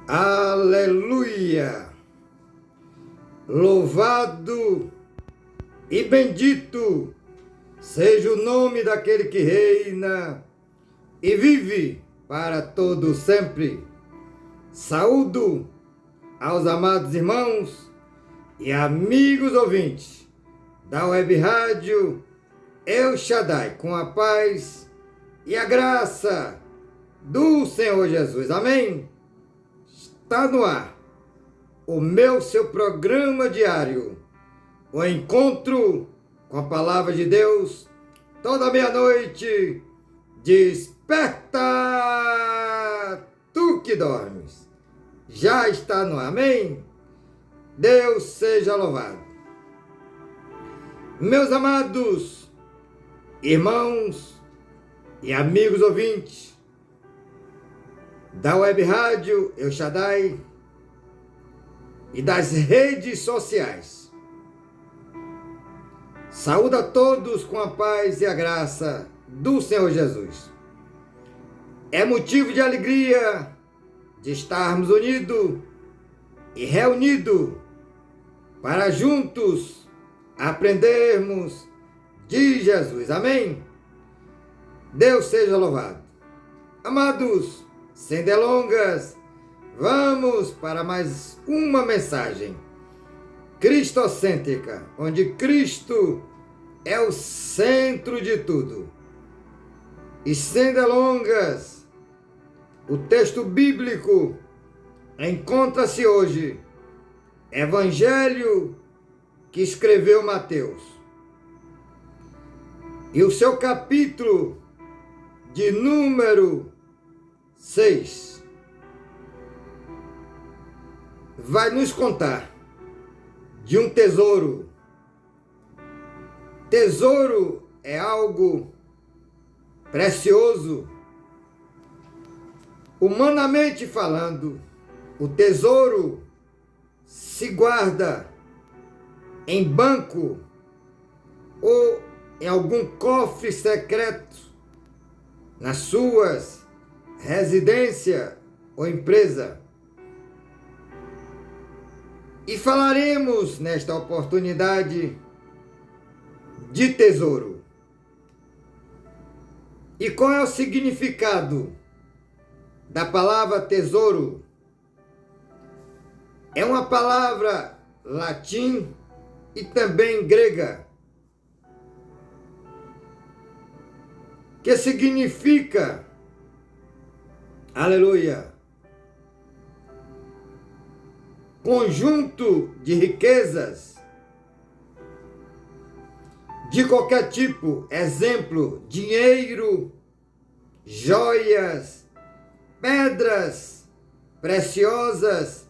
Aleluia! Louvado e bendito seja o nome daquele que reina e vive para todo sempre. Saúdo aos amados irmãos e amigos ouvintes da Web Rádio El Shaddai, com a paz e a graça do Senhor Jesus. Amém? Está no ar o seu programa diário, o encontro com a palavra de Deus, toda meia-noite. Desperta, tu que dormes. Já está no ar, amém? Deus seja louvado. Meus amados irmãos e amigos ouvintes da Web Rádio El Shaddai e das redes sociais, saúdo a todos com a paz e a graça do Senhor Jesus. É motivo de alegria de estarmos unidos e reunidos para juntos aprendermos de Jesus. Amém? Deus seja louvado. Amados, sem delongas, vamos para mais uma mensagem cristocêntrica, onde Cristo é o centro de tudo. E sem delongas, o texto bíblico encontra-se hoje, Evangelho que escreveu Mateus, e o seu capítulo de número 6 vai nos contar de um tesouro. Tesouro é algo precioso. Humanamente falando, o tesouro se guarda em banco ou em algum cofre secreto nas suas residência ou empresa. E falaremos nesta oportunidade de tesouro. E qual é o significado da palavra tesouro? É uma palavra latim e também grega, que significa, aleluia, conjunto de riquezas de qualquer tipo, exemplo, dinheiro, joias, pedras preciosas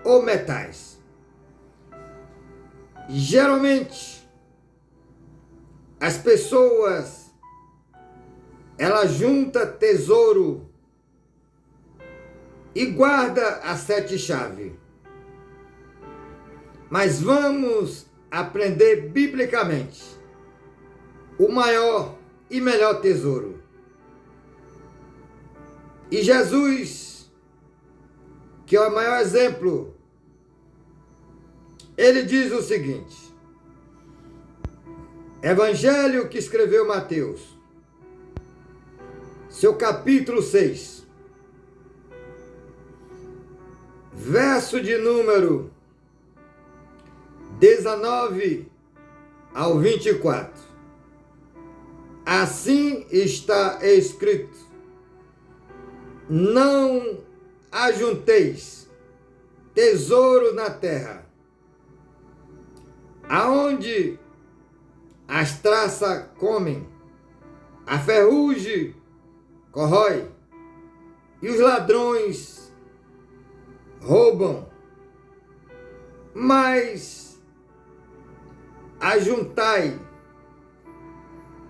ou metais. Geralmente, as pessoas, ela junta tesouro e guarda as 7 chaves. Mas vamos aprender biblicamente o maior e melhor tesouro. E Jesus, que é o maior exemplo, ele diz o seguinte: Evangelho que escreveu Mateus, seu capítulo 6, verso de número 19 ao 24. Assim está escrito: não ajunteis tesouro na terra, aonde as traças comem, a ferrugem corrói e os ladrões roubam, mas ajuntai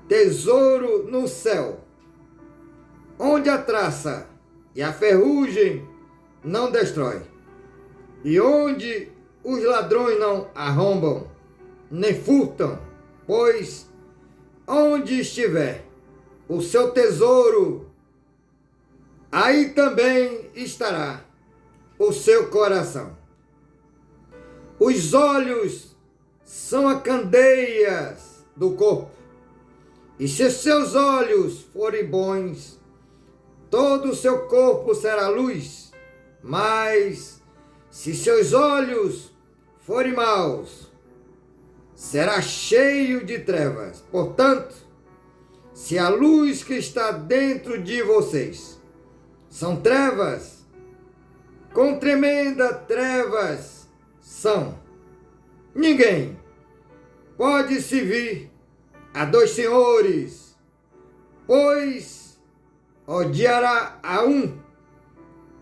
tesouro no céu, onde a traça e a ferrugem não destrói, e onde os ladrões não arrombam, nem furtam, pois onde estiver o seu tesouro, aí também estará o seu coração. Os olhos são as candeias do corpo. E se seus olhos forem bons, todo o seu corpo será luz. Mas se seus olhos forem maus, será cheio de trevas. Portanto, se a luz que está dentro de vocês são trevas, com tremenda trevas são. Ninguém pode servir a dois senhores, pois odiará a um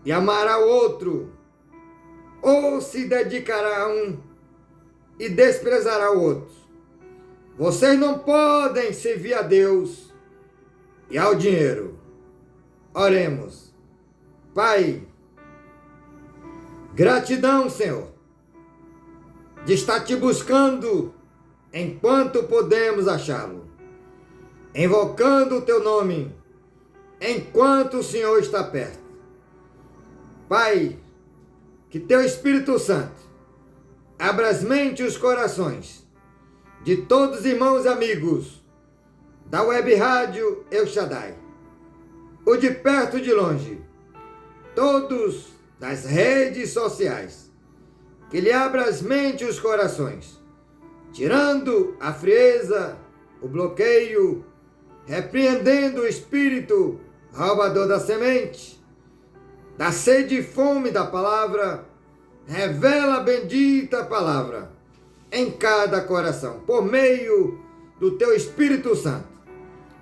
e amará o outro, ou se dedicará a um e desprezará o outro. Vocês não podem servir a Deus e ao dinheiro. Oremos. Pai, gratidão, Senhor, de estar te buscando enquanto podemos achá-lo, invocando o teu nome enquanto o Senhor está perto. Pai, que teu Espírito Santo abra as mentes e os corações de todos os irmãos e amigos da Web Rádio El Shaddai, o de perto e de longe, todos das redes sociais, que lhe abra as mentes e os corações, tirando a frieza, o bloqueio, repreendendo o espírito roubador da semente, da sede e fome da palavra. Revela a bendita palavra em cada coração, por meio do teu Espírito Santo.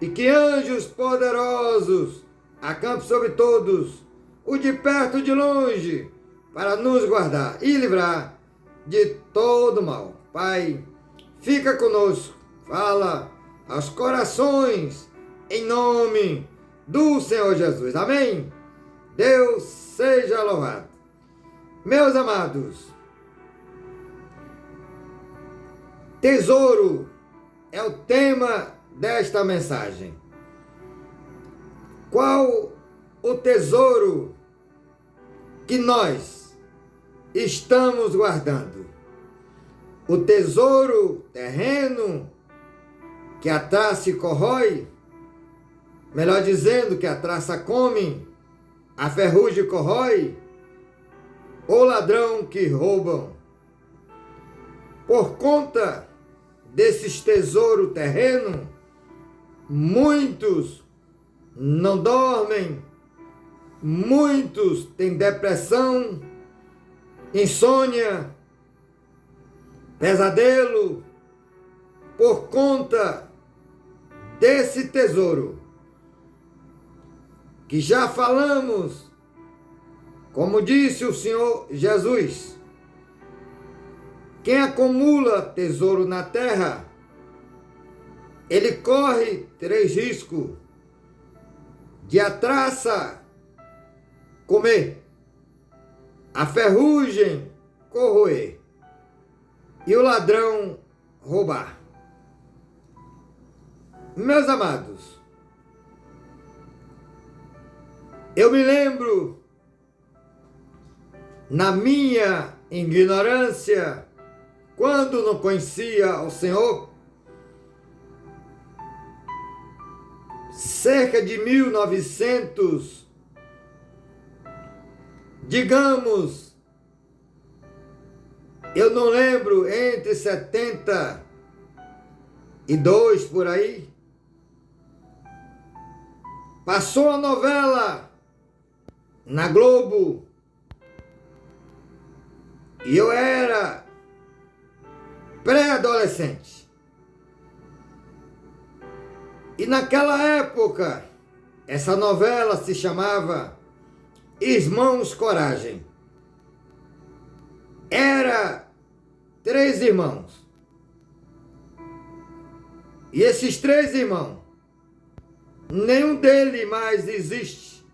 E que anjos poderosos acampem sobre todos, o de perto e de longe, para nos guardar e livrar de todo mal. Pai, fica conosco, fala aos corações, em nome do Senhor Jesus. Amém? Deus seja louvado. Meus amados, tesouro é o tema desta mensagem. Qual o tesouro que nós estamos guardando? O tesouro terreno que a traça corrói, melhor dizendo, que a traça come, a ferrugem corrói, ou ladrão que roubam? Por conta desses tesouros terrenos, muitos não dormem, muitos têm depressão, insônia, pesadelo, por conta desse tesouro, que já falamos, como disse o Senhor Jesus: quem acumula tesouro na terra, ele corre 3 riscos: de a traça comer, a ferrugem corroer e o ladrão roubar. Meus amados, eu me lembro, na minha ignorância, quando não conhecia o Senhor, cerca de 1900, digamos, eu não lembro, entre 72 por aí, passou a novela na Globo, e eu era pré-adolescente. E naquela época, essa novela se chamava Irmãos Coragem. Era 3 irmãos. E esses 3 irmãos, nenhum deles mais existe.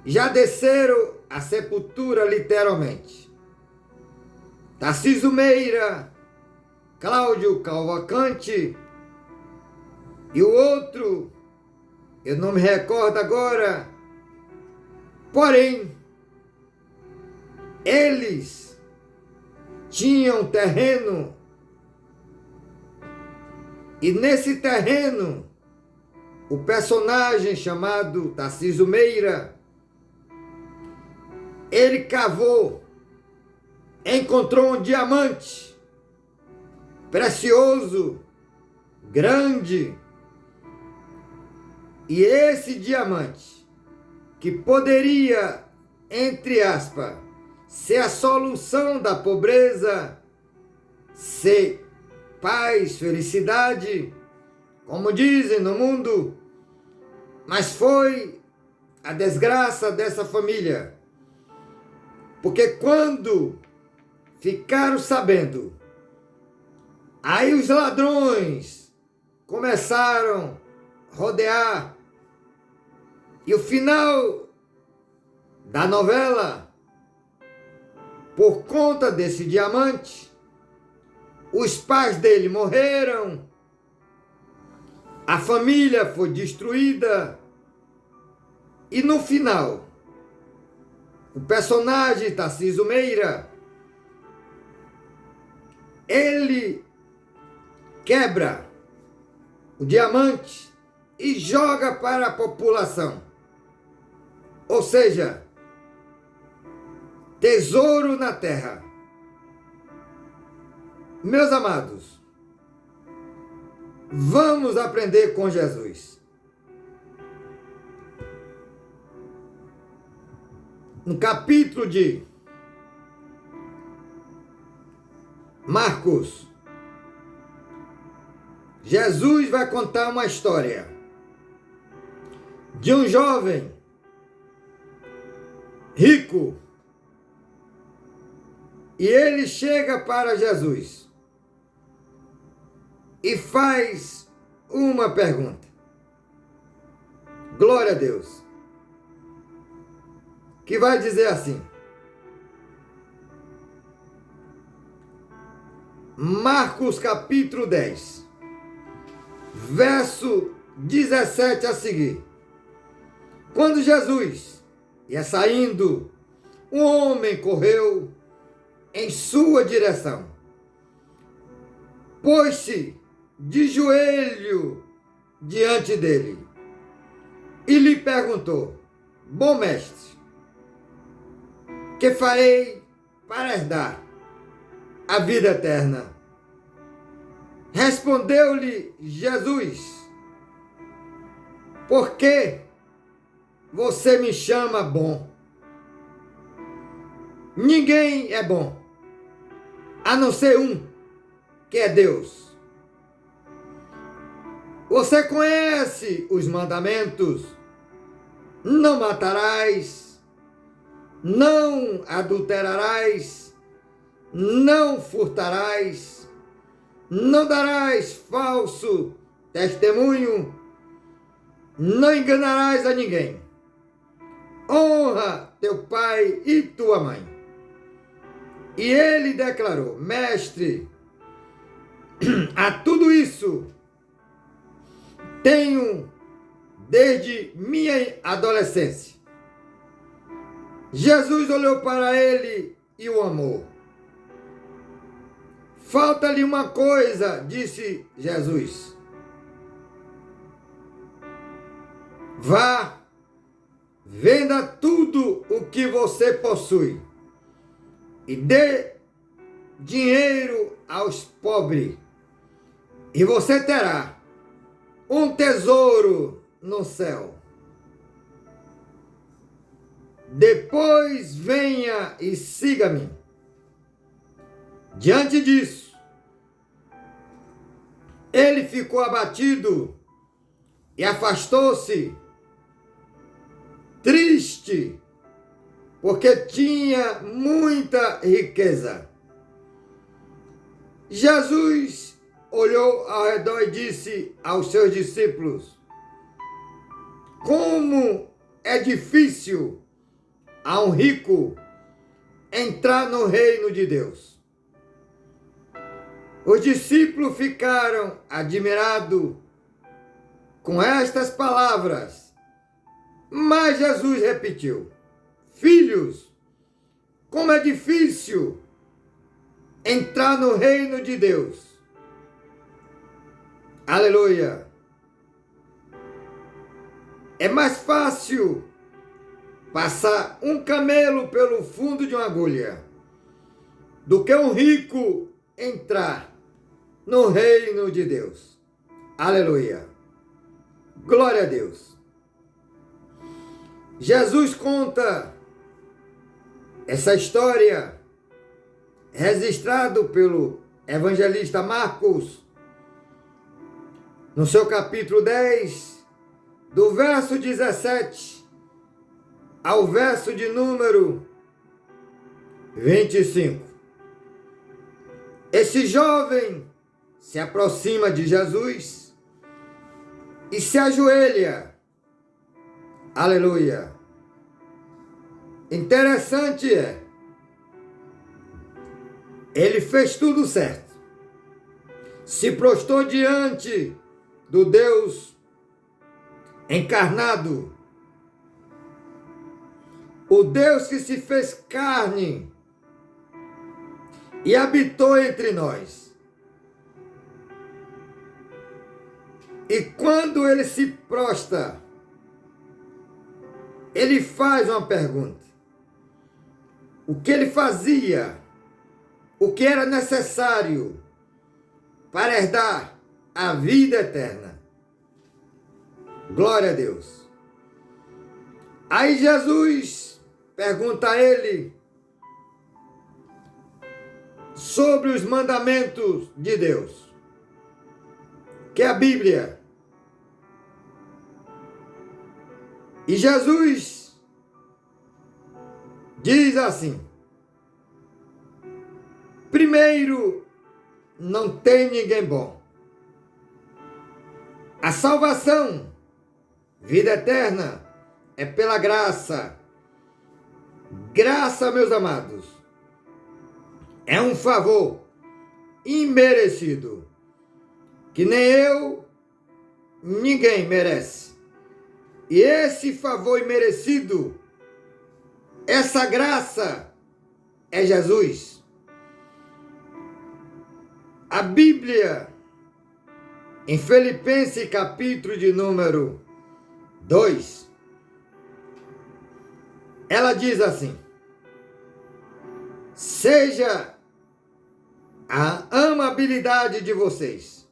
Já desceram a sepultura literalmente. Tarcísio Meira, Cláudio Cavalcante e o outro, eu não me recordo agora, porém, Eles tinham terreno e nesse terreno o personagem chamado Tarcísio Meira, ele cavou, encontrou um diamante precioso, grande, e esse diamante, que poderia, entre aspas, ser a solução da pobreza, ser paz, felicidade, como dizem no mundo, mas foi a desgraça dessa família. Porque quando ficaram sabendo, aí os ladrões começaram a rodear. E o final da novela, por conta desse diamante, os pais dele morreram, a família foi destruída, e no final, o personagem Tarcísio Meira, ele quebra o diamante e joga para a população. Ou seja, tesouro na terra. Meus amados, vamos aprender com Jesus. No capítulo de Marcos, Jesus vai contar uma história de um jovem rico, e ele chega para Jesus e faz uma pergunta. Glória a Deus. Que vai dizer assim: Marcos capítulo 10, verso 17 a seguir. Quando Jesus ia saindo, um homem correu em sua direção, pôs-se de joelho diante dele e lhe perguntou: Bom mestre, que farei para herdar a vida eterna? Respondeu-lhe Jesus: Por que você me chama bom? Ninguém é bom, a não ser um, que é Deus. Você conhece os mandamentos: não matarás, não adulterarás, não furtarás, não darás falso testemunho, não enganarás a ninguém. Honra teu pai e tua mãe. E ele declarou: Mestre, a tudo isso tenho desde minha adolescência. Jesus olhou para ele e o amou. Falta-lhe uma coisa, disse Jesus. Vá, venda tudo o que você possui e dê dinheiro aos pobres, e você terá um tesouro no céu. Depois venha e siga-me. Diante disso, ele ficou abatido e afastou-se, triste, porque tinha muita riqueza. Jesus olhou ao redor e disse aos seus discípulos: Como é difícil a um rico entrar no reino de Deus. Os discípulos ficaram admirados com estas palavras, mas Jesus repetiu: Filhos, como é difícil entrar no reino de Deus. Aleluia. É mais fácil passar um camelo pelo fundo de uma agulha do que um rico entrar no reino de Deus. Aleluia. Glória a Deus. Jesus conta essa história registrado pelo evangelista Marcos no seu capítulo 10, do verso 17 ao verso de número 25. Esse jovem se aproxima de Jesus e se ajoelha. Aleluia. Interessante é, ele fez tudo certo. Se prostrou diante do Deus encarnado, o Deus que se fez carne e habitou entre nós. E quando ele se prostra, ele faz uma pergunta. O que ele fazia? O que era necessário para herdar a vida eterna? Glória a Deus. Aí Jesus pergunta a ele sobre os mandamentos de Deus, que é a Bíblia. E Jesus diz assim: primeiro, não tem ninguém bom. A salvação, vida eterna, é pela graça. Graça, meus amados, é um favor imerecido, que nem eu, ninguém merece. E esse favor imerecido, essa graça, é Jesus. A Bíblia, em Filipenses capítulo de número 2, ela diz assim: seja a amabilidade de vocês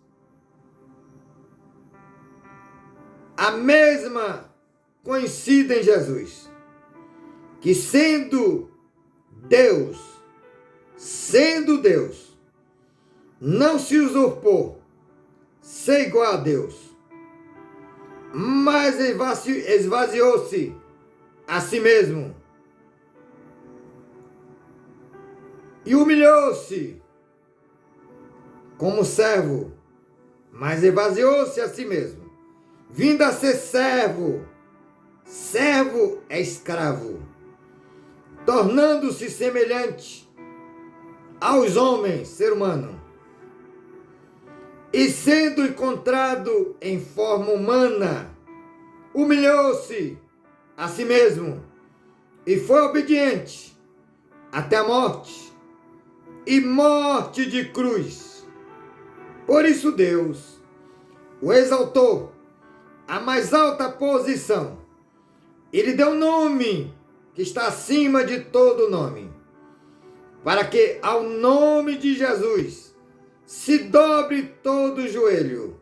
a mesma conhecida em Jesus, que sendo Deus, não se usurpou ser igual a Deus, mas esvaziou-se a si mesmo e humilhou-se como servo, mas esvaziou-se a si mesmo, vindo a ser servo. Servo é escravo, tornando-se semelhante aos homens, ser humano, e sendo encontrado em forma humana, humilhou-se a si mesmo e foi obediente até a morte, e morte de cruz. Por isso Deus o exaltou à mais alta posição. Ele deu um nome que está acima de todo nome, para que ao nome de Jesus se dobre todo o joelho,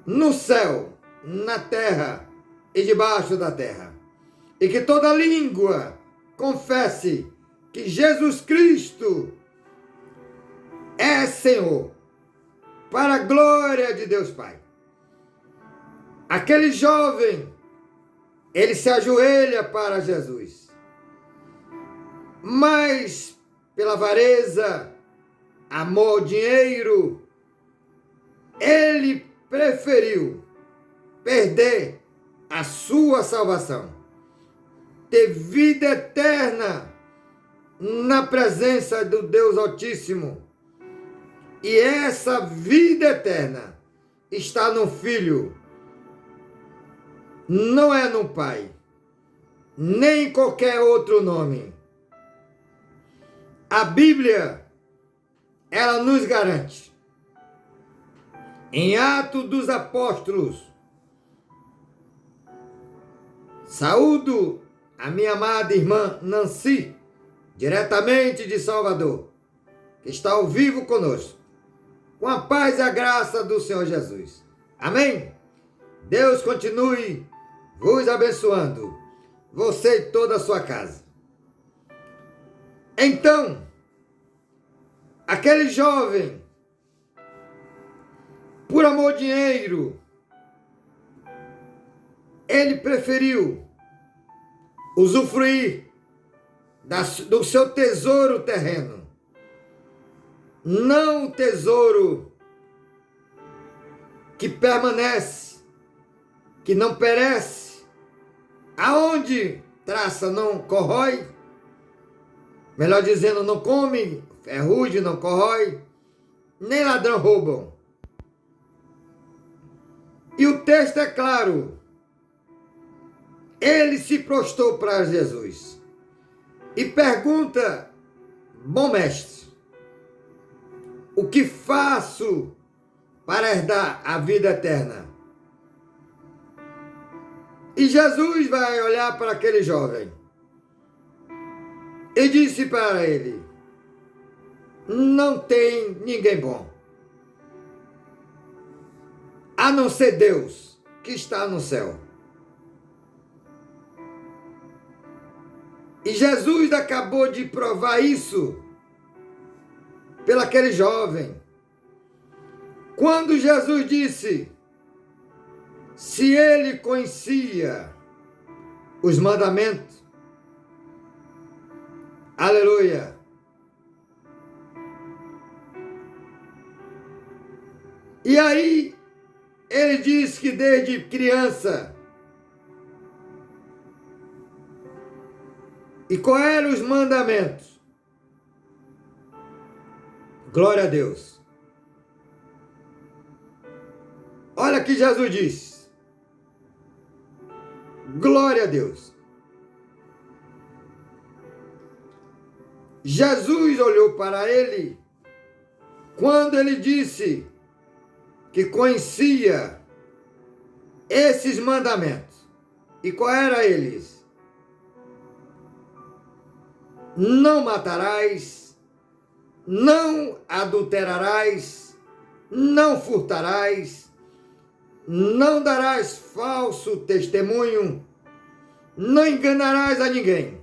no céu, na terra e debaixo da terra, e que toda língua confesse que Jesus Cristo é Senhor, para a glória de Deus Pai. Aquele jovem, ele se ajoelha para Jesus, mas pela avareza, amor, dinheiro, ele preferiu perder a sua salvação, ter vida eterna na presença do Deus Altíssimo. E essa vida eterna está no Filho, não é no Pai, nem em qualquer outro nome, A Bíblia, ela nos garante. Em Atos dos Apóstolos, saúdo a minha amada irmã Nancy, diretamente de Salvador, que está ao vivo conosco, com a paz e a graça do Senhor Jesus. Amém? Deus continue vos abençoando, você e toda a sua casa. Então, aquele jovem, por amor ao dinheiro, ele preferiu usufruir do seu tesouro terreno, não o tesouro que permanece, que não perece, aonde traça não corrói, melhor dizendo, não come, ferrugem não corrói, nem ladrão roubam. E o texto é claro. Ele se prostrou para Jesus e pergunta: bom mestre, o que faço para herdar a vida eterna? E Jesus vai olhar para aquele jovem e disse para ele: não tem ninguém bom, a não ser Deus que está no céu. E Jesus acabou de provar isso pelaquele jovem. Quando Jesus disse se ele conhecia os mandamentos, aleluia, e aí ele diz que desde criança. E quais eram os mandamentos? Glória a Deus. Olha que Jesus diz. Glória a Deus. Jesus olhou para ele quando ele disse que conhecia esses mandamentos. E qual era eles? Não matarás, não adulterarás, não furtarás, não darás falso testemunho, não enganarás a ninguém.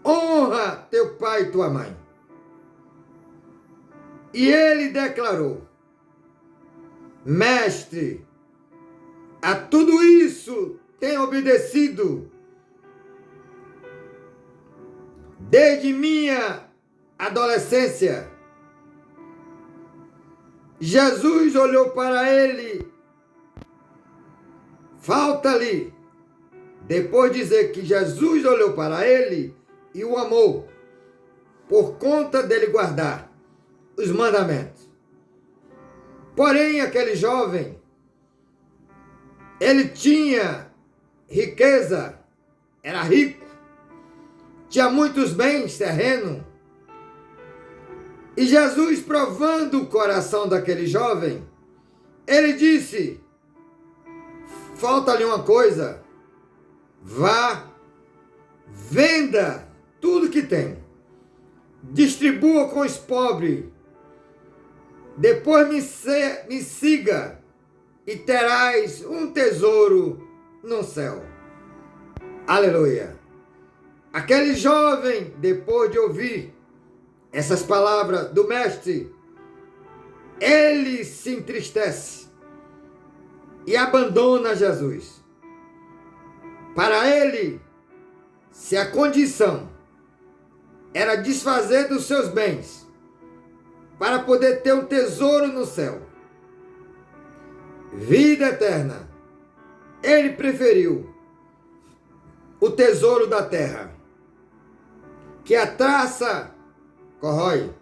Honra teu pai e tua mãe. E ele declarou: mestre, a tudo isso tenho obedecido desde minha adolescência. Jesus olhou para ele. Falta-lhe, depois de dizer que Jesus olhou para ele e o amou, por conta dele guardar os mandamentos. Porém, aquele jovem, ele tinha riqueza, era rico, tinha muitos bens terrenos. E Jesus, provando o coração daquele jovem, ele disse: falta-lhe uma coisa, vá, venda tudo que tem, distribua com os pobres, depois me siga e terás um tesouro no céu. Aleluia! Aquele jovem, depois de ouvir essas palavras do mestre, ele se entristece e abandona Jesus. Para ele, se a condição era desfazer dos seus bens para poder ter um tesouro no céu, vida eterna, ele preferiu o tesouro da terra, que a traça corrói,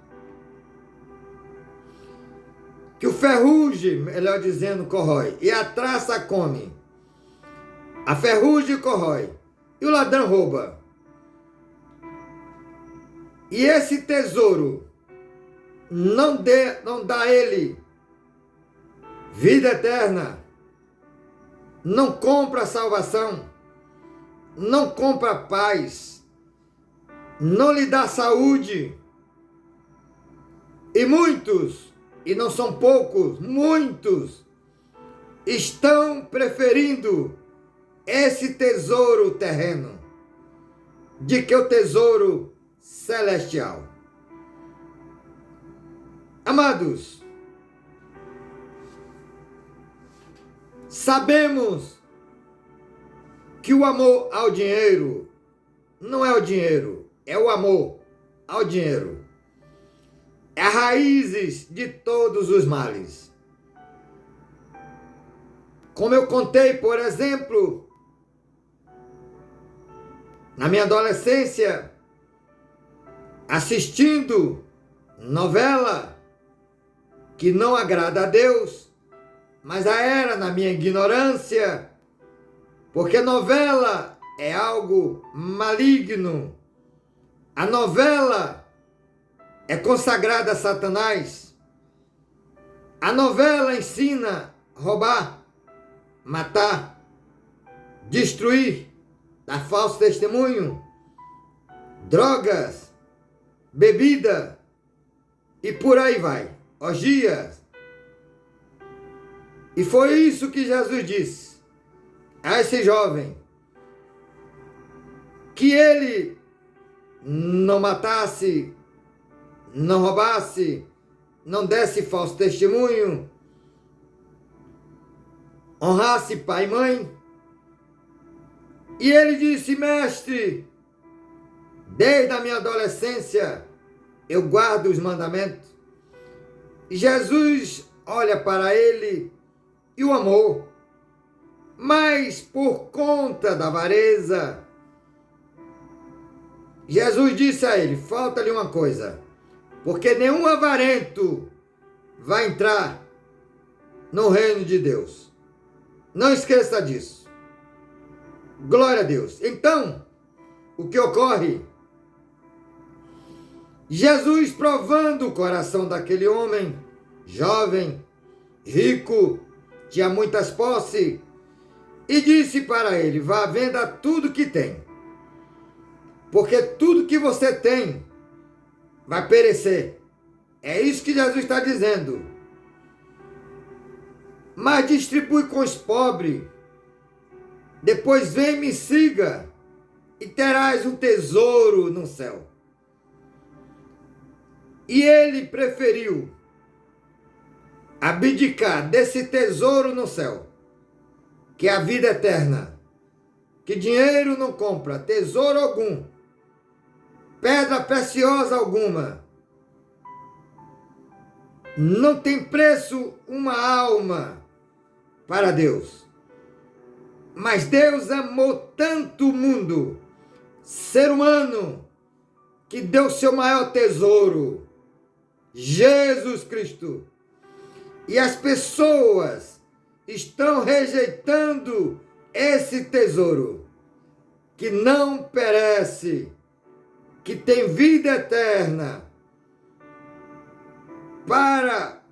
que o ferrugem, melhor dizendo, corrói, e a traça come. A ferrugem corrói, e o ladrão rouba. e esse tesouro não dá a ele vida eterna, não compra salvação, não compra paz, não lhe dá saúde, e muitos, e não são poucos, muitos, estão preferindo esse tesouro terreno de que o tesouro celestial. Amados, sabemos que o amor ao dinheiro não é o dinheiro, é o amor ao dinheiro. É a raiz de todos os males. Como eu contei, por exemplo, na minha adolescência, assistindo novela que não agrada a Deus, mas a era na minha ignorância, porque novela é algo maligno. A novela é consagrada a Satanás. A novela ensina a roubar, matar, destruir, dar falso testemunho, drogas, bebida e por aí vai, orgias. E foi isso que Jesus disse a esse jovem, que ele não matasse, não roubasse, não desse falso testemunho, honrasse pai e mãe. E ele disse: mestre, desde a minha adolescência eu guardo os mandamentos. E Jesus olha para ele e o amou, mas por conta da avareza, Jesus disse a ele: falta-lhe uma coisa, porque nenhum avarento vai entrar no reino de Deus. Não esqueça disso. Glória a Deus. Então, o que ocorre? Jesus, provando o coração daquele homem, jovem, rico, tinha muitas posses, e disse para ele: vá, venda tudo que tem, porque tudo que você tem vai perecer. É isso que Jesus está dizendo. Mas distribui com os pobres. Depois vem e me siga e terás um tesouro no céu. E ele preferiu abdicar desse tesouro no céu, que é a vida eterna, que dinheiro não compra, tesouro algum, pedra preciosa alguma. Não tem preço uma alma para Deus. Mas Deus amou tanto o mundo, ser humano, que deu seu maior tesouro, Jesus Cristo. E as pessoas estão rejeitando esse tesouro, que não perece, que tem vida eterna, para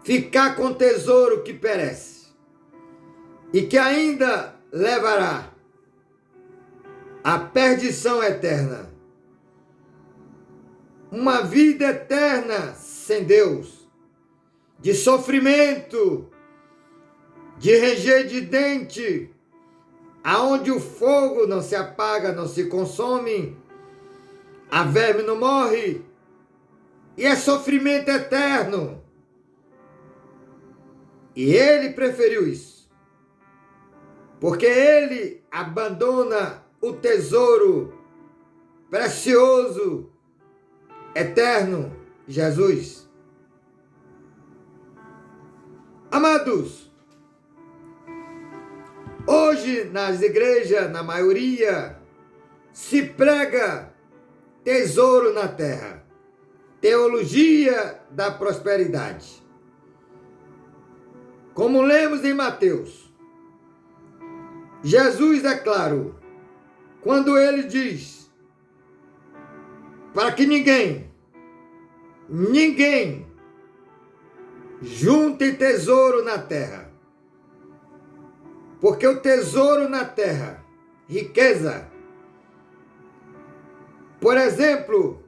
ficar com tesouro que perece e que ainda levará à perdição eterna. Uma vida eterna sem Deus, de sofrimento, de ranger de dente, aonde o fogo não se apaga, não se consome, a verme não morre, e é sofrimento eterno. E ele preferiu isso, porque ele abandona o tesouro precioso, eterno, Jesus. Amados, hoje nas igrejas, na maioria, se prega tesouro na terra, teologia da prosperidade. Como lemos em Mateus, Jesus é claro quando ele diz para que ninguém junte tesouro na terra. Porque o tesouro na terra, riqueza, por exemplo,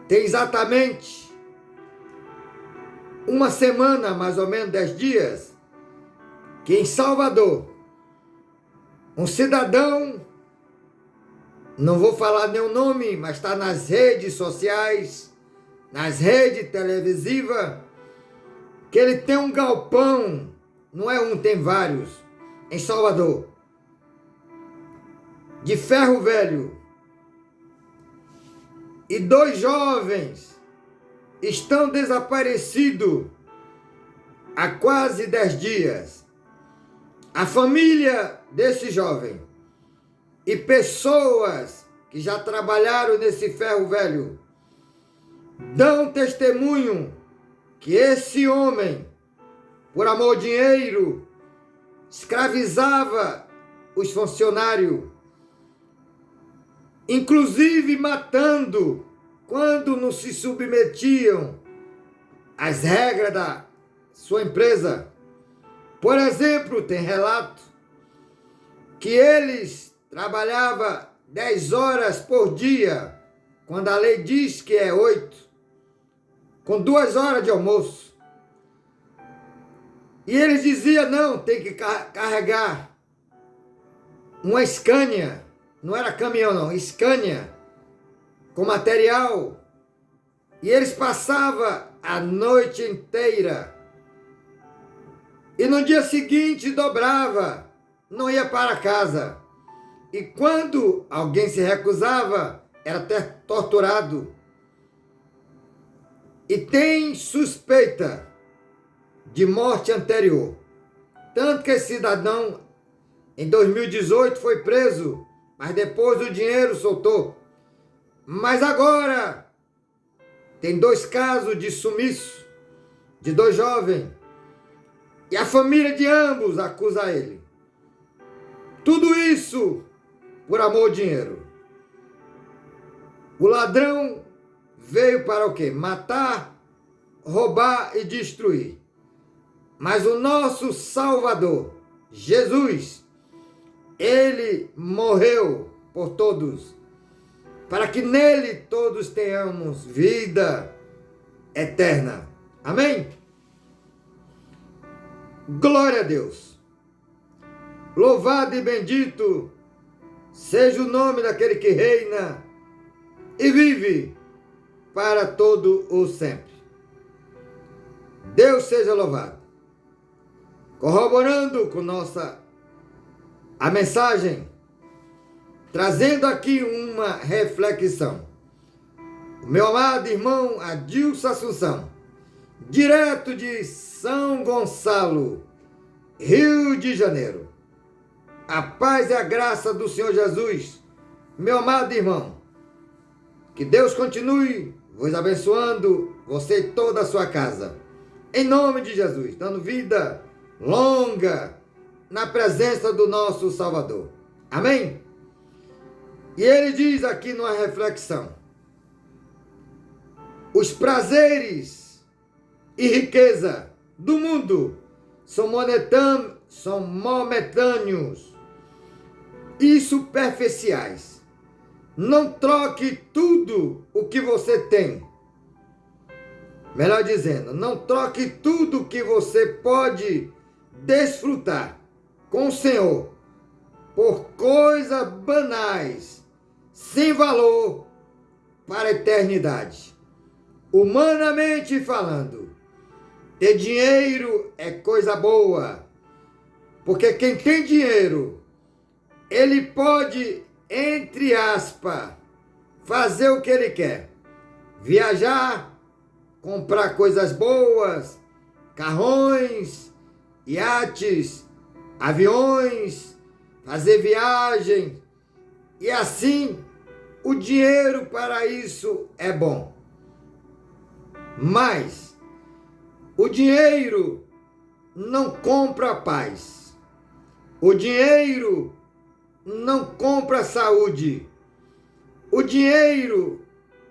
tem exatamente uma semana, mais ou menos 10 dias, que em Salvador, um cidadão, não vou falar nenhum nome, mas está nas redes sociais, nas redes televisivas, que ele tem um galpão, não é um, tem vários, em Salvador, de ferro velho. E 2 jovens estão desaparecidos há quase 10 dias. A família desse jovem e pessoas que já trabalharam nesse ferro velho dão testemunho que esse homem, por amor ao dinheiro, escravizava os funcionários, inclusive matando quando não se submetiam às regras da sua empresa. Por exemplo, tem relato que eles trabalhavam 10 horas por dia, quando a lei diz que é 8, com 2 horas de almoço. E eles diziam, não, tem que carregar uma Scania, não era caminhão não, Scania, com material. E eles passavam a noite inteira. E no dia seguinte dobrava, não ia para casa. E quando alguém se recusava, era até torturado. E tem suspeita de morte anterior. Tanto que esse cidadão, em 2018, foi preso, mas depois o dinheiro soltou. Mas agora, tem 2 casos de sumiço, de 2 jovens, e a família de ambos acusa ele. Tudo isso por amor ao dinheiro. O ladrão veio para o quê? Matar, roubar e destruir. Mas o nosso Salvador, Jesus, ele morreu por todos, para que nele todos tenhamos vida eterna. Amém? Glória a Deus. Louvado e bendito seja o nome daquele que reina e vive para todo o sempre. Deus seja louvado. Corroborando com a mensagem, trazendo aqui uma reflexão. O meu amado irmão Adilson Assunção, direto de São Gonçalo, Rio de Janeiro. A paz e a graça do Senhor Jesus, meu amado irmão. Que Deus continue vos abençoando, você e toda a sua casa. Em nome de Jesus, dando vida longa na presença do nosso Salvador. Amém? E ele diz aqui numa reflexão: os prazeres e riqueza do mundo são momentâneos e superficiais. Não troque tudo o que você tem. Melhor dizendo, não troque tudo o que você pode desfrutar com o Senhor por coisas banais, sem valor para a eternidade. Humanamente falando, ter dinheiro é coisa boa, porque quem tem dinheiro, ele pode, entre aspas, fazer o que ele quer. Viajar, comprar coisas boas, carrões, iates, aviões, fazer viagem. E assim, o dinheiro para isso é bom. Mas o dinheiro não compra paz. O dinheiro não compra saúde. O dinheiro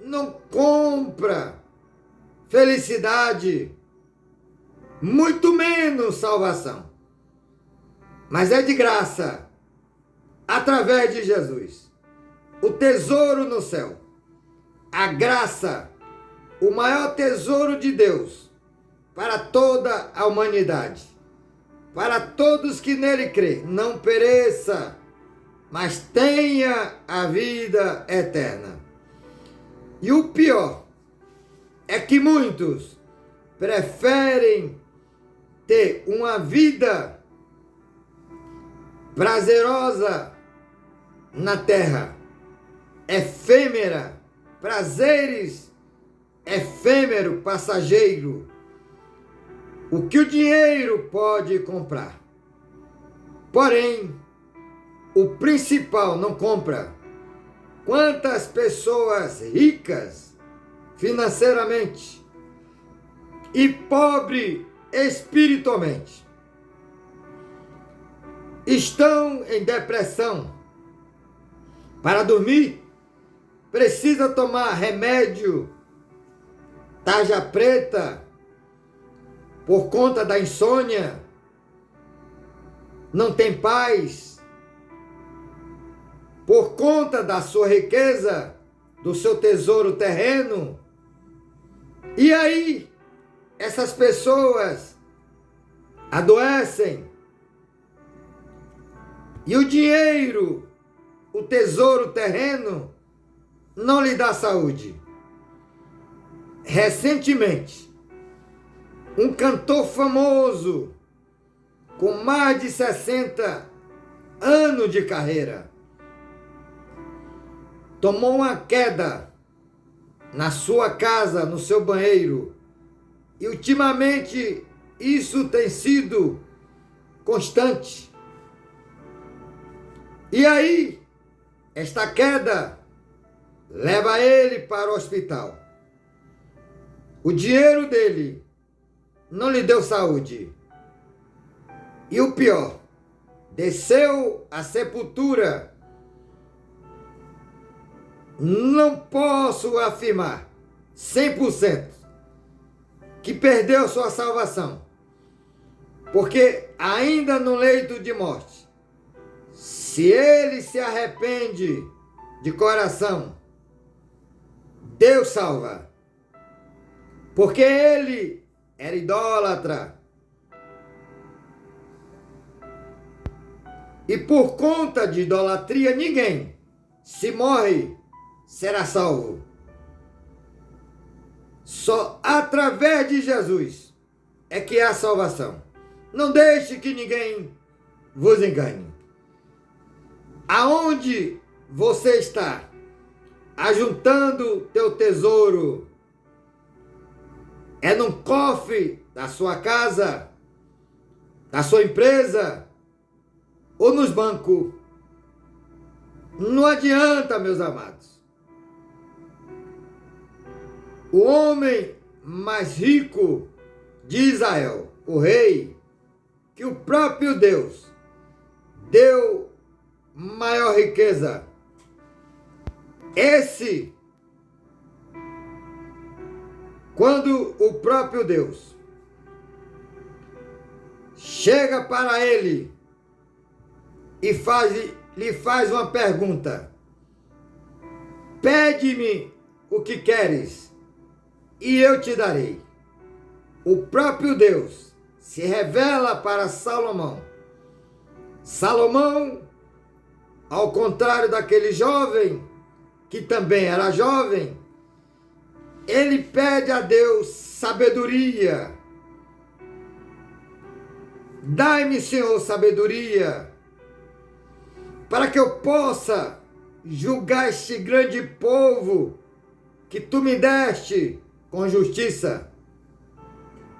não compra felicidade, muito menos salvação. Mas é de graça, através de Jesus. O tesouro no céu, a graça, o maior tesouro de Deus para toda a humanidade, para todos que nele crê, não pereça, mas tenha a vida eterna. E o pior é que muitos preferem ter uma vida prazerosa na terra, efêmera, prazeres efêmero, passageiro, o que o dinheiro pode comprar. Porém, o principal não compra. Quantas pessoas ricas financeiramente e pobres espiritualmente estão em depressão. Para dormir, precisa tomar remédio, tarja preta, por conta da insônia, não tem paz, por conta da sua riqueza, do seu tesouro terreno. E aí, essas pessoas adoecem. E o dinheiro, o tesouro terreno, não lhe dá saúde. Recentemente, um cantor famoso, com mais de 60 anos de carreira, tomou uma queda na sua casa, no seu banheiro. E ultimamente isso tem sido constante. E aí, esta queda leva ele para o hospital. O dinheiro dele não lhe deu saúde. E o pior, desceu à sepultura. Não posso afirmar 100% que perdeu sua salvação, porque ainda no leito de morte, se ele se arrepende de coração, Deus salva, porque ele era idólatra. E por conta de idolatria, ninguém, se morre, será salvo. Só através de Jesus é que há salvação. Não deixe que ninguém vos engane. Aonde você está ajuntando teu tesouro? É num cofre da sua casa, da sua empresa ou nos bancos? Não adianta, meus amados. O homem mais rico de Israel, o rei, que o próprio Deus deu maior riqueza, esse, quando o próprio Deus chega para ele e lhe faz uma pergunta: pede-me o que queres e eu te darei. O próprio Deus se revela para Salomão. Salomão, ao contrário daquele jovem, que também era jovem, ele pede a Deus sabedoria. Dai-me, Senhor, sabedoria, para que eu possa julgar este grande povo que tu me deste com justiça.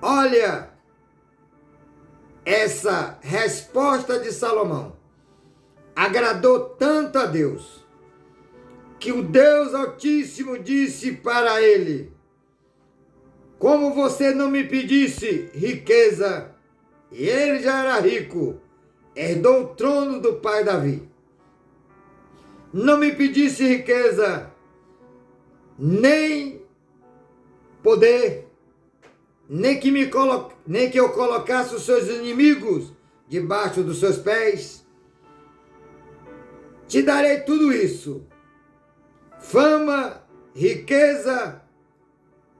Olha, essa resposta de Salomão agradou tanto a Deus, que o Deus Altíssimo disse para ele: como você não me pedisse riqueza, e ele já era rico, herdou o trono do pai Davi, não me pedisse riqueza, nem poder, nem que eu colocasse os seus inimigos debaixo dos seus pés. Te darei tudo isso, fama, riqueza,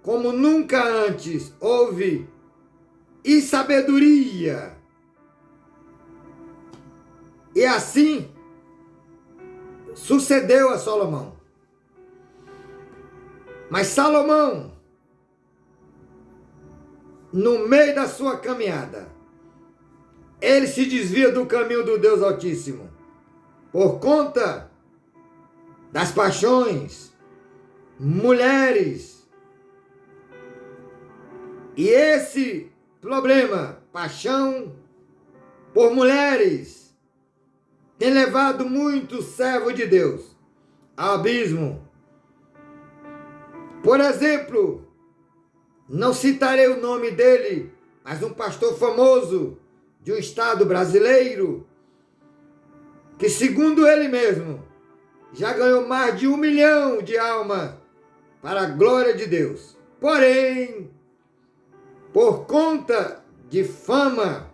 como nunca antes houve, e sabedoria. E assim sucedeu a Salomão. Mas Salomão, no meio da sua caminhada, ele se desvia do caminho do Deus Altíssimo, por conta das paixões, mulheres. E esse problema, paixão por mulheres, tem levado muitos servos de Deus ao abismo. Por exemplo, não citarei o nome dele, mas um pastor famoso de um estado brasileiro, que segundo ele mesmo, já ganhou mais de 1 milhão de almas para a glória de Deus. Porém, por conta de fama,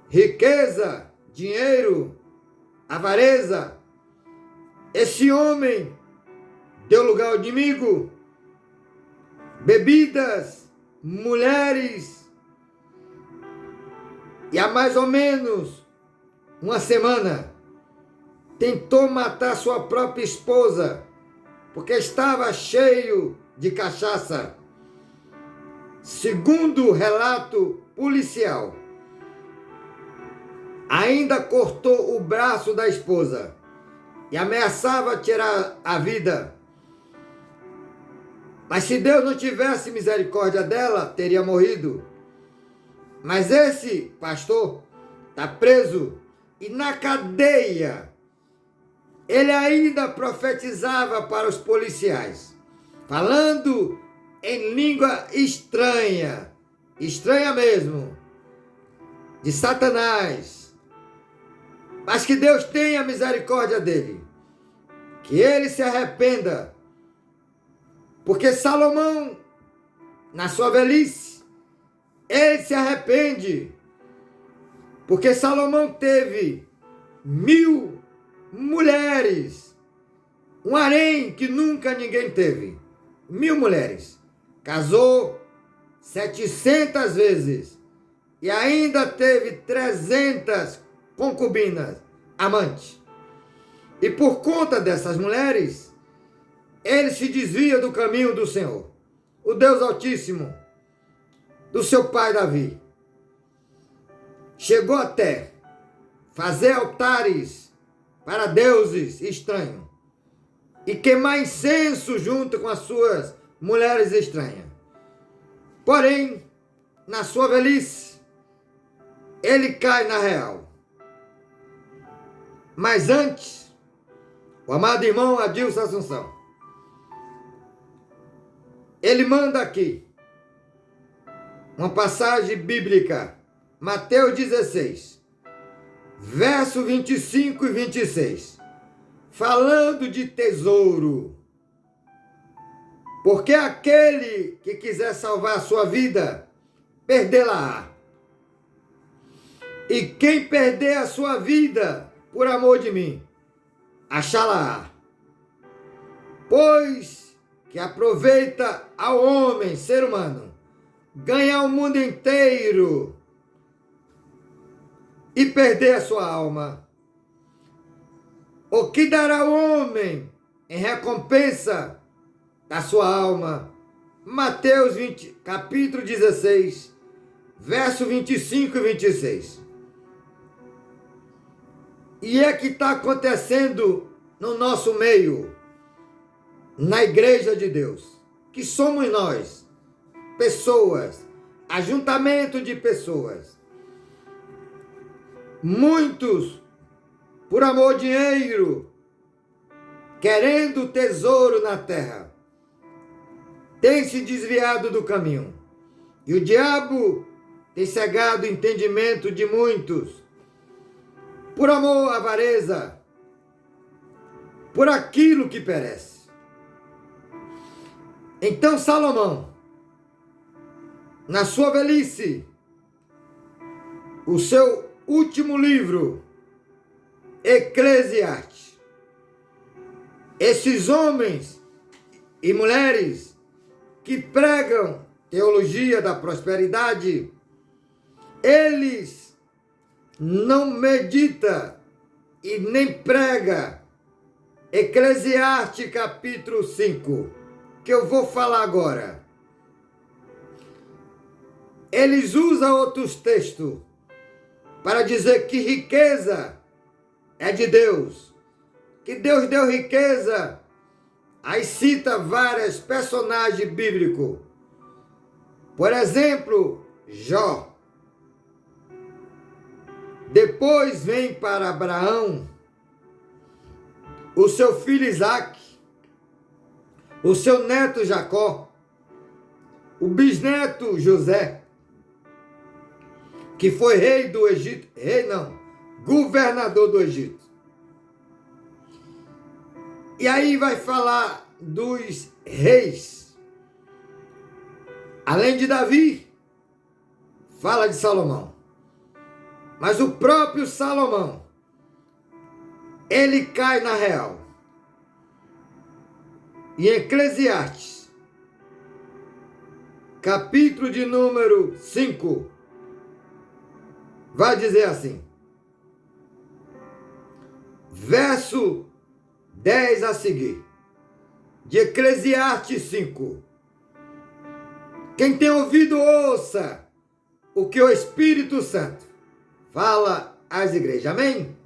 riqueza, dinheiro, avareza, esse homem deu lugar ao inimigo, bebidas, mulheres, e há mais ou menos uma semana tentou matar sua própria esposa, porque estava cheio de cachaça. Segundo o relato policial, ainda cortou o braço da esposa e ameaçava tirar a vida. Mas se Deus não tivesse misericórdia dela, teria morrido. Mas esse pastor está preso e na cadeia ele ainda profetizava para os policiais, falando em língua estranha, estranha mesmo, de Satanás. Mas que Deus tenha misericórdia dele, que ele se arrependa, porque Salomão, na sua velhice, ele se arrepende, porque Salomão teve 1000 mulheres, um harém que nunca ninguém teve, 1000 mulheres, casou 700 vezes e ainda teve 300 concubinas, amantes. E por conta dessas mulheres, ele se desvia do caminho do Senhor, o Deus Altíssimo, do seu pai Davi. Chegou até fazer altares para deuses estranhos e queimar incenso junto com as suas mulheres estranhas. Porém, na sua velhice, ele cai na real. Mas antes, o amado irmão Adilson Assunção, ele manda aqui uma passagem bíblica, Mateus 16, verso 25 e 26, falando de tesouro. Porque aquele que quiser salvar a sua vida, perdê-la-á. E quem perder a sua vida por amor de mim, achá-la-á. Pois que aproveita ao homem, ser humano, ganhar o mundo inteiro e perder a sua alma. O que dará o homem em recompensa da sua alma? Mateus 20, capítulo 16, verso 25 e 26. E é que está acontecendo no nosso meio, na igreja de Deus, que somos nós, pessoas, ajuntamento de pessoas. Muitos, por amor ao dinheiro, querendo tesouro na terra, têm se desviado do caminho. E o diabo tem cegado o entendimento de muitos, por amor à avareza, por aquilo que perece. Então Salomão, na sua velhice, o seu último livro, Eclesiastes, esses homens e mulheres que pregam teologia da prosperidade, eles não meditam e nem pregam Eclesiastes capítulo 5, que eu vou falar agora. Eles usam outros textos para dizer que riqueza é de Deus, que Deus deu riqueza. Aí cita vários personagens bíblicos. Por exemplo, Jó. Depois vem para Abraão o seu filho Isaque, o seu neto Jacó, o bisneto José, que foi rei do Egito, governador do Egito. E aí vai falar dos reis. Além de Davi, fala de Salomão. Mas o próprio Salomão, ele cai na real. Em Eclesiastes, capítulo de número 5, vai dizer assim, verso 10 a seguir, de Eclesiastes 5. Quem tem ouvido, ouça o que o Espírito Santo fala às igrejas. Amém?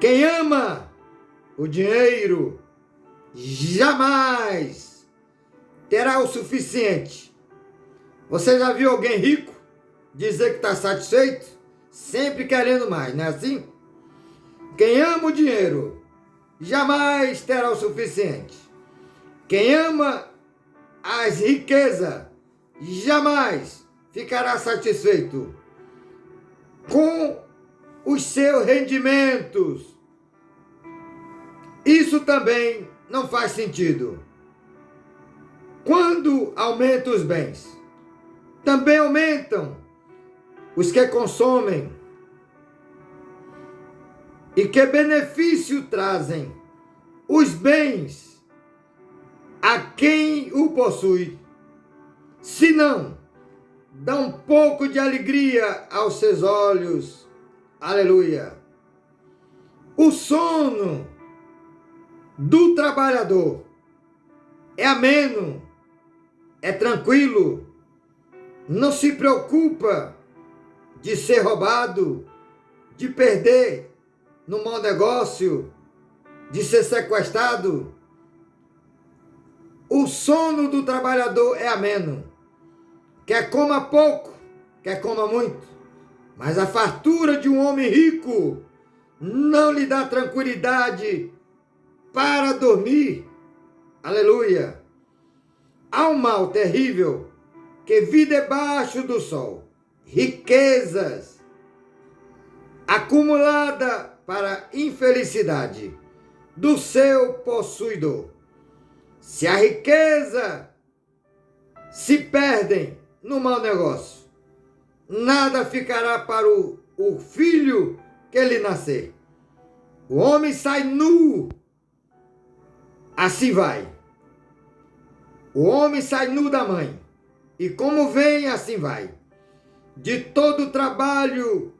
Quem ama o dinheiro jamais terá o suficiente. Você já viu alguém rico dizer que está satisfeito? Sempre querendo mais, não é assim? Quem ama o dinheiro jamais terá o suficiente. Quem ama as riquezas jamais ficará satisfeito com os seus rendimentos. Isso também não faz sentido. Quando aumentam os bens, também aumentam os que consomem. E que benefício trazem os bens a quem o possui, se não dá um pouco de alegria aos seus olhos. Aleluia! O sono do trabalhador é ameno, é tranquilo, não se preocupa de ser roubado, de perder no mau negócio, de ser sequestrado. O sono do trabalhador é ameno. Quer coma pouco, quer coma muito. Mas a fartura de um homem rico não lhe dá tranquilidade para dormir. Aleluia! Há um mal terrível que vi debaixo do sol. Riquezas acumulada para infelicidade do seu possuidor. Se a riqueza se perdem no mau negócio, nada ficará para o filho que lhe nascer. O homem sai nu, assim vai. O homem sai nu da mãe, e como vem, assim vai. De todo o trabalho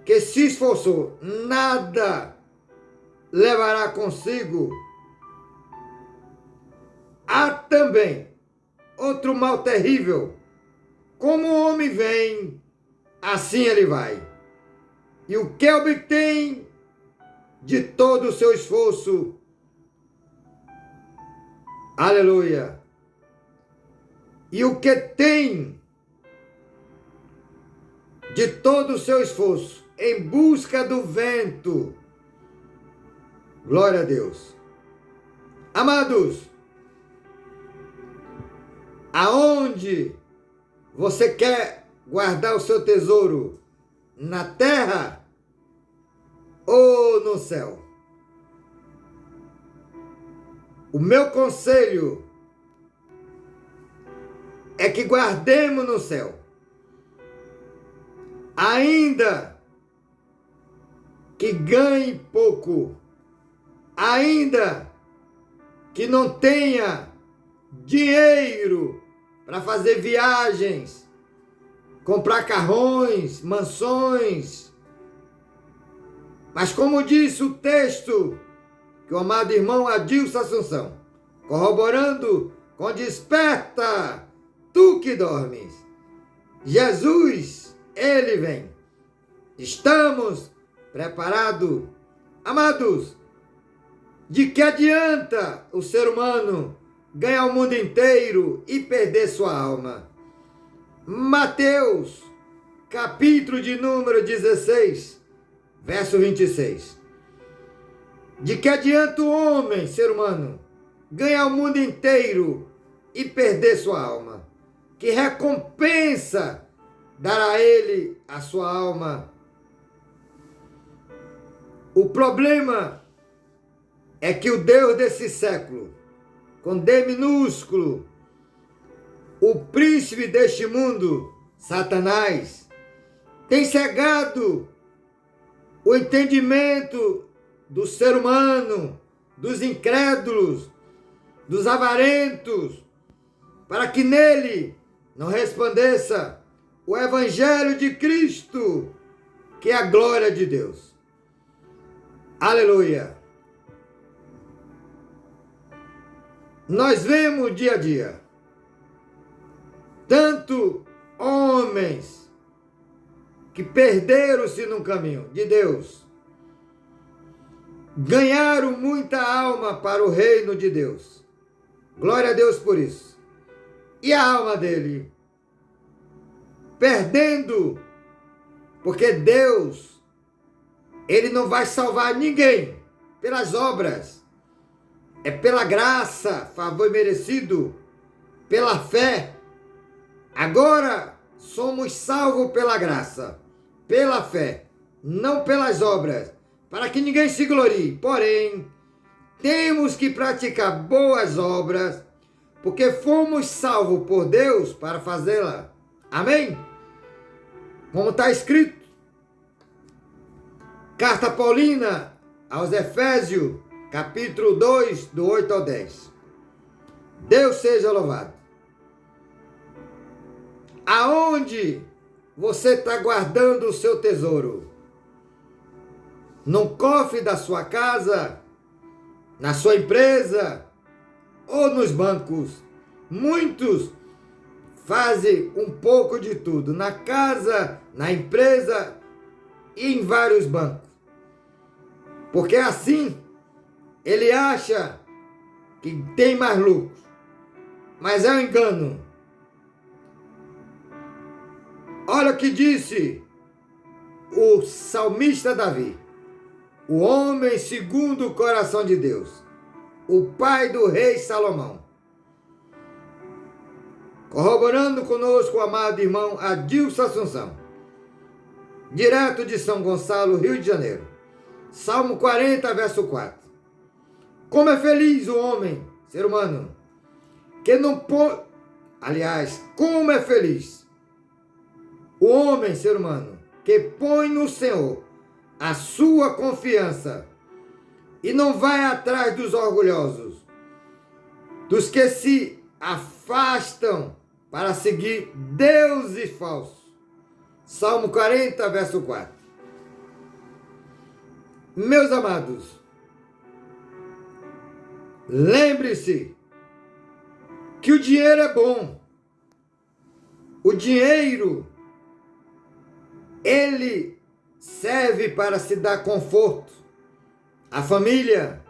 que se esforçou, nada levará consigo. Há também outro mal terrível. Como o homem vem, assim ele vai. E o que obtém de todo o seu esforço, aleluia. E o que tem de todo o seu esforço em busca do vento. Glória a Deus. Amados, aonde você quer guardar o seu tesouro? Na terra ou no céu? O meu conselho é que guardemos no céu, ainda que ganhe pouco, ainda que não tenha dinheiro para fazer viagens, comprar carrões, mansões. Mas como disse o texto que o amado irmão Adilson Assunção, corroborando com desperta, tu que dormes, Jesus, ele vem. Estamos preparados, amados. De que adianta o ser humano ganhar o mundo inteiro e perder sua alma? Mateus, capítulo de número 16, verso 26. De que adianta o homem, ser humano, ganhar o mundo inteiro e perder sua alma? Que recompensa dará a ele a sua alma? O problema é que o Deus desse século, com D minúsculo, o príncipe deste mundo, Satanás, tem cegado o entendimento do ser humano, dos incrédulos, dos avarentos, para que nele não resplandeça o Evangelho de Cristo, que é a glória de Deus. Aleluia! Nós vemos dia a dia tanto homens que perderam-se no caminho de Deus, ganharam muita alma para o reino de Deus. Glória a Deus por isso. E a alma dele? Perdendo, porque Deus, ele não vai salvar ninguém pelas obras. É pela graça, favor merecido, pela fé. Agora somos salvos pela graça, pela fé, não pelas obras, para que ninguém se glorie. Porém, temos que praticar boas obras, porque fomos salvos por Deus para fazê-la. Amém? Como está escrito, Carta Paulina aos Efésios, capítulo 2, do 8 ao 10. Deus seja louvado. Aonde você está guardando o seu tesouro? No cofre da sua casa? Na sua empresa? Ou nos bancos? Muitos fazem um pouco de tudo. Na casa, na empresa e em vários bancos. Porque assim ele acha que tem mais lucro. Mas é um engano. Olha o que disse o salmista Davi, o homem segundo o coração de Deus, o pai do rei Salomão. Corroborando conosco o amado irmão Adilson Assunção, direto de São Gonçalo, Rio de Janeiro. Salmo 40, verso 4. Como é feliz o homem, ser humano, que não põe... Aliás, como é feliz o homem, ser humano, que põe no Senhor a sua confiança e não vai atrás dos orgulhosos, dos que se afastam para seguir deuses falsos. Salmo 40, verso 4. Meus amados, lembre-se que o dinheiro é bom. O dinheiro, ele serve para se dar conforto à família.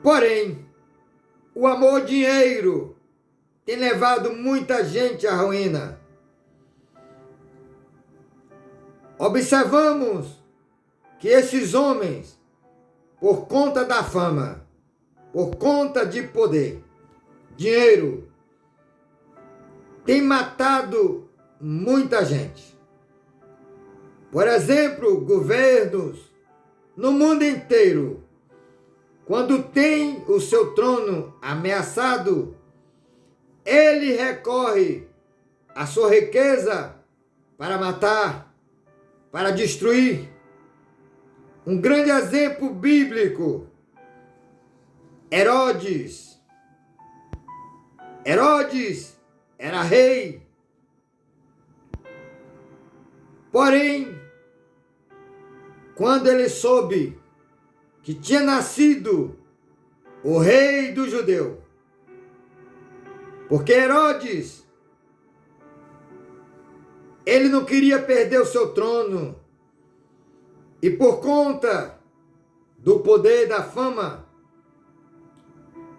Porém, o amor ao dinheiro tem levado muita gente à ruína. Observamos que esses homens, por conta da fama, por conta de poder, dinheiro, têm matado muita gente. Por exemplo, governos no mundo inteiro quando tem o seu trono ameaçado, ele recorre à sua riqueza para matar, para destruir. Um grande exemplo bíblico, Herodes. Herodes era rei. Porém, quando ele soube que tinha nascido o rei do judeu, porque Herodes, ele não queria perder o seu trono, e por conta do poder e da fama,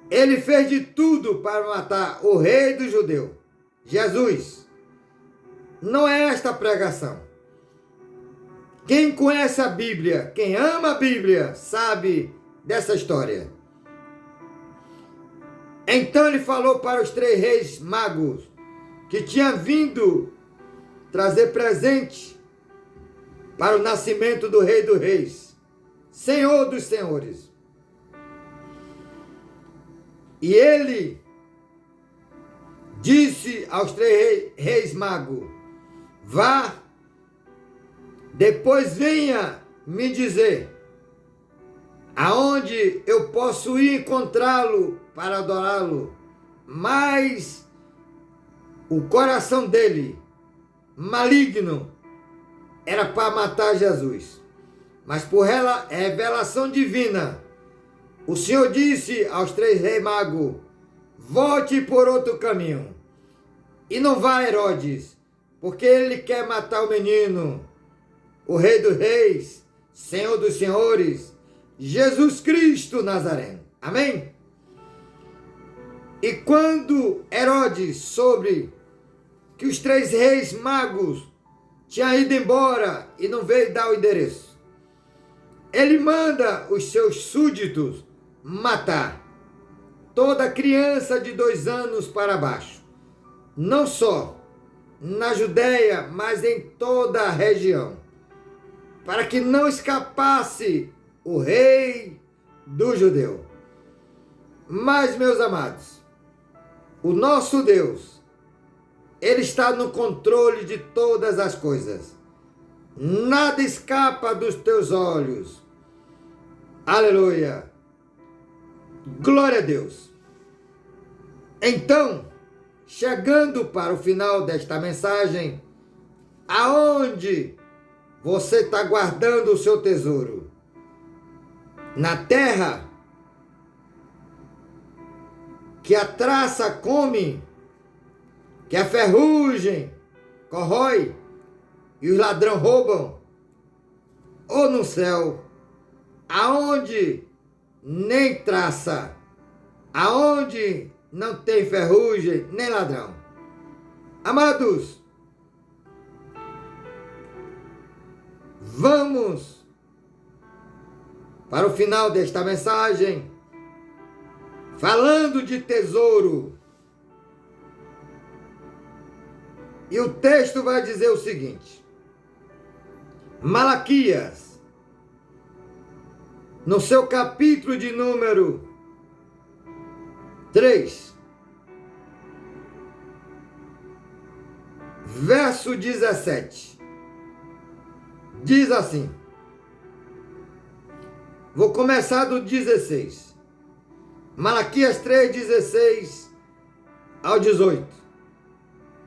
ele fez de tudo para matar o rei do judeu, Jesus. Não é esta a pregação. Quem conhece a Bíblia, quem ama a Bíblia, sabe dessa história. Então ele falou para os 3 reis magos que tinham vindo trazer presente para o nascimento do Rei dos Reis, Senhor dos Senhores. E ele disse aos 3 reis magos: vá, depois venha me dizer aonde eu posso ir encontrá-lo para adorá-lo. Mas o coração dele, maligno, era para matar Jesus. Mas por revelação divina, o Senhor disse aos 3 reis magos: volte por outro caminho. E não vá, Herodes, porque ele quer matar o menino, o Rei dos Reis, Senhor dos Senhores, Jesus Cristo Nazareno. Amém? E quando Herodes soube que os 3 reis magos tinham ido embora e não veio dar o endereço, ele manda os seus súditos matar toda criança de 2 anos para baixo, não só na Judéia, mas em toda a região, para que não escapasse o rei do judeu. Mas, meus amados, o nosso Deus, ele está no controle de todas as coisas. Nada escapa dos teus olhos. Aleluia. Glória a Deus. Então, chegando para o final desta mensagem, aonde você está guardando o seu tesouro? Na terra, que a traça come, que a ferrugem corrói e os ladrões roubam? Ou no céu, aonde nem traça, aonde não tem ferrugem nem ladrão? Amados, vamos para o final desta mensagem, falando de tesouro. E o texto vai dizer o seguinte: Malaquias, no seu capítulo de número 3, verso 17, diz assim. Vou começar do 16. Malaquias 3, 16 ao 18.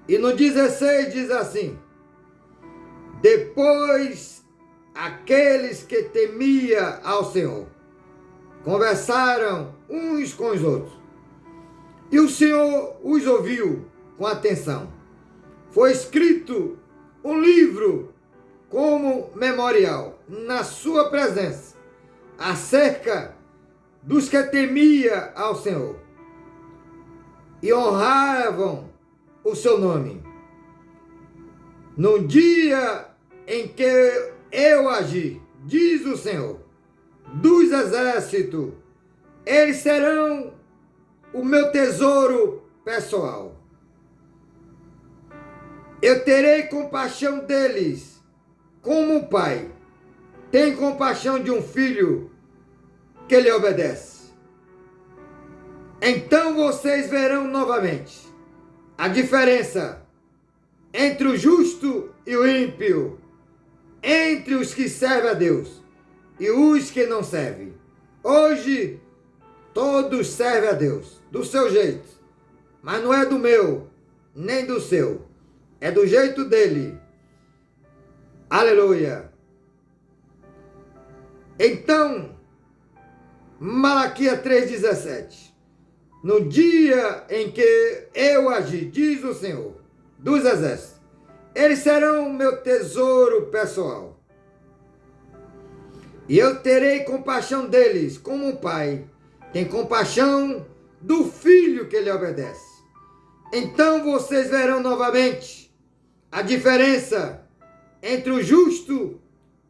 E no 16 diz assim: depois aqueles que temia ao Senhor conversaram uns com os outros, e o Senhor os ouviu com atenção. Foi escrito um livro como memorial na sua presença, acerca dos que temia ao Senhor e honravam o seu nome. No dia em que eu agi, diz o Senhor dos exércitos, eles serão o meu tesouro pessoal. Eu terei compaixão deles, como o pai tem compaixão de um filho, que lhe obedece. Então vocês verão novamente a diferença entre o justo e o ímpio, entre os que servem a Deus e os que não servem. Hoje, todos servem a Deus, do seu jeito, mas não é do meu, nem do seu, é do jeito dele. Aleluia! Então, Malaquias 3,17: no dia em que eu agi, diz o Senhor dos Exércitos, eles serão meu tesouro pessoal. E eu terei compaixão deles, como um pai tem compaixão do filho que lhe obedece. Então vocês verão novamente a diferença entre o justo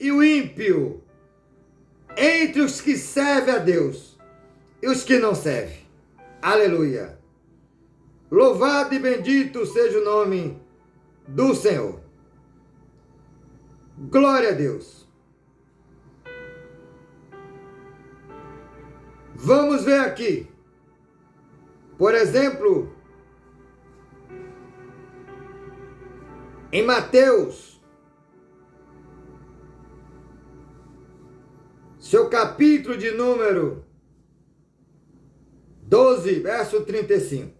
e o ímpio, entre os que servem a Deus e os que não servem. Aleluia! Louvado e bendito seja o nome do Senhor. Glória a Deus. Vamos ver aqui, por exemplo, em Mateus, seu capítulo de número 12, verso 35.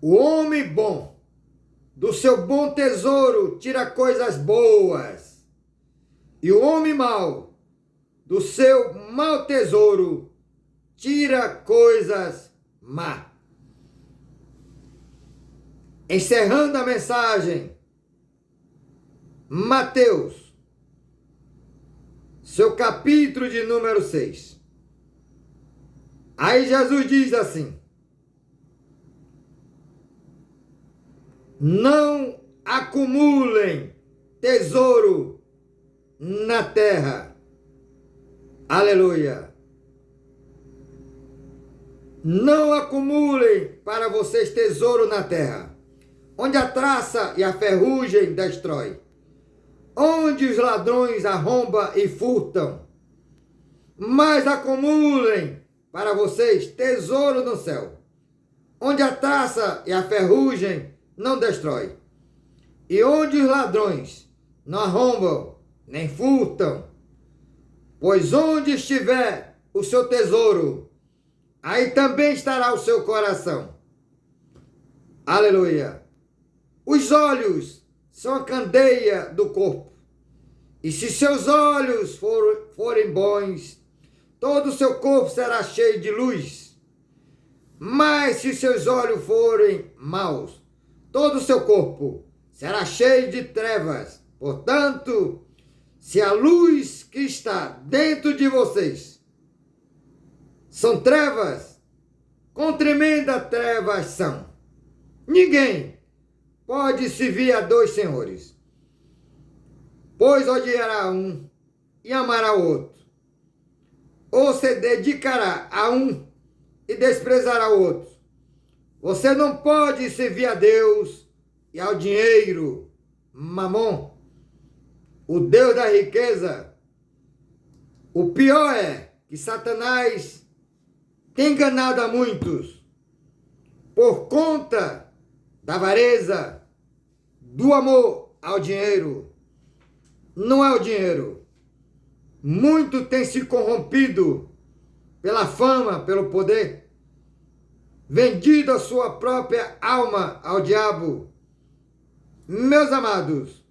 O homem bom, do seu bom tesouro, tira coisas boas. E o homem mau, do seu mau tesouro, tira coisas má. Encerrando a mensagem, Mateus, seu capítulo de número 6. Aí Jesus diz assim: não acumulem tesouro na terra. Aleluia. Não acumulem para vocês tesouro na terra, onde a traça e a ferrugem destrói, onde os ladrões arrombam e furtam. Mas acumulem para vocês tesouro no céu, onde a traça e a ferrugem não destrói, e onde os ladrões não arrombam nem furtam. Pois onde estiver o seu tesouro, aí também estará o seu coração. Aleluia! Os olhos são a candeia do corpo, e se seus olhos forem bons, todo o seu corpo será cheio de luz. Mas se seus olhos forem maus, todo o seu corpo será cheio de trevas. Portanto, se a luz que está dentro de vocês são trevas, com tremenda trevas são. Ninguém pode servir a dois senhores, pois odiará um e amará o outro, ou se dedicará a um e desprezará o outro. Você não pode servir a Deus e ao dinheiro, Mamon, o Deus da riqueza. O pior é que Satanás tem enganado a muitos por conta da avareza, do amor ao dinheiro. Não é o dinheiro. Muito tem se corrompido pela fama, pelo poder, vendido a sua própria alma ao diabo. Meus amados,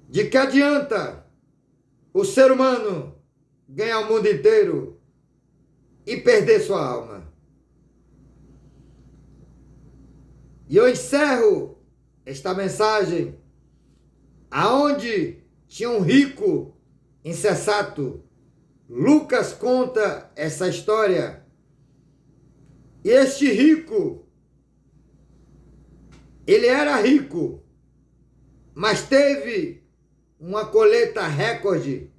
de que adianta o ser humano ganhar o mundo inteiro e perder sua alma? E eu encerro esta mensagem aonde tinha um rico insensato. Lucas conta essa história. E este rico, ele era rico, mas teve uma colheita recorde.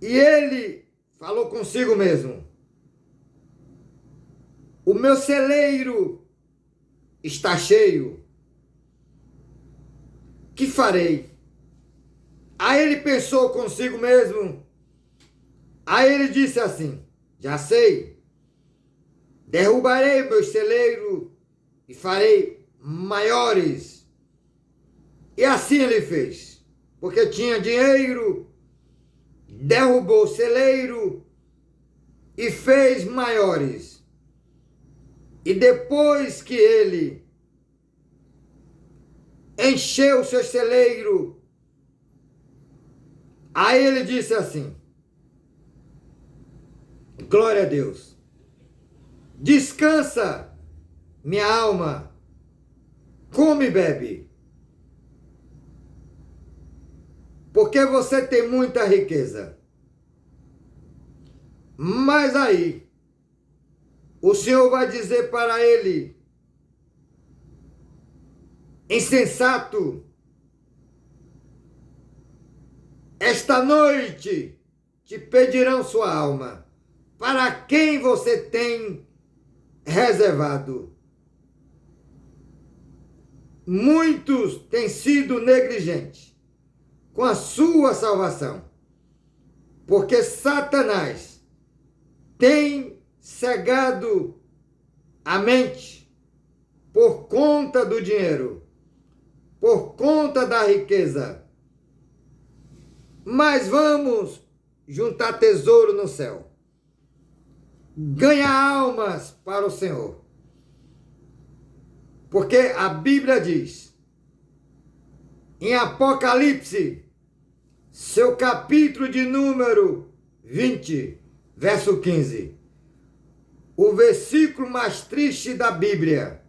E ele falou consigo mesmo: o meu celeiro está cheio, que farei? Aí ele pensou consigo mesmo: Aí ele disse assim: já sei, derrubarei o meu celeiro e farei maiores. E assim ele fez, porque tinha dinheiro, derrubou o celeiro e fez maiores. E depois que ele encheu o seu celeiro, aí ele disse assim: glória a Deus, descansa, minha alma, come e bebe, porque você tem muita riqueza. Mas aí, o Senhor vai dizer para ele: insensato, esta noite te pedirão sua alma. Para quem você tem reservado? Muitos têm sido negligentes com a sua salvação, porque Satanás tem cegado a mente por conta do dinheiro, por conta da riqueza. Mas vamos juntar tesouro no céu, ganhar almas para o Senhor, porque a Bíblia diz, em Apocalipse, seu capítulo de número 20, verso 15, o versículo mais triste da Bíblia,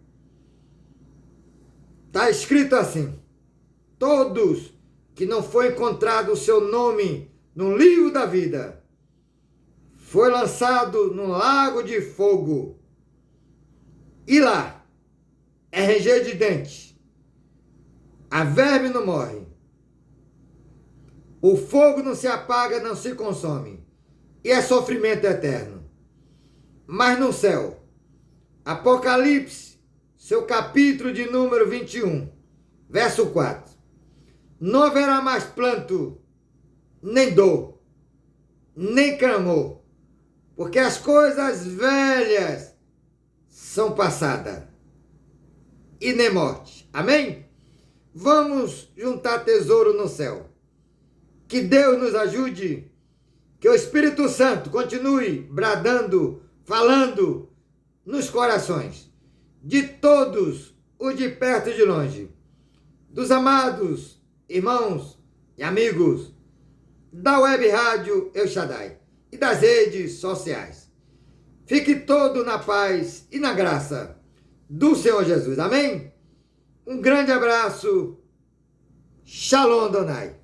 está escrito assim: todos que não foi encontrado o seu nome no livro da vida, foi lançado no lago de fogo. E lá é ranger de dente, a verme não morre, o fogo não se apaga, não se consome, e é sofrimento eterno. Mas no céu, Apocalipse, seu capítulo de número 21, verso 4, não haverá mais planto, nem dor, nem clamor, porque as coisas velhas são passadas, e nem morte. Amém? Vamos juntar tesouro no céu. Que Deus nos ajude, que o Espírito Santo continue bradando, falando nos corações de todos os de perto e de longe, dos amados irmãos e amigos da Web Rádio El Shaddai e das redes sociais. Fique todo na paz e na graça do Senhor Jesus. Amém? Um grande abraço. Shalom Adonai.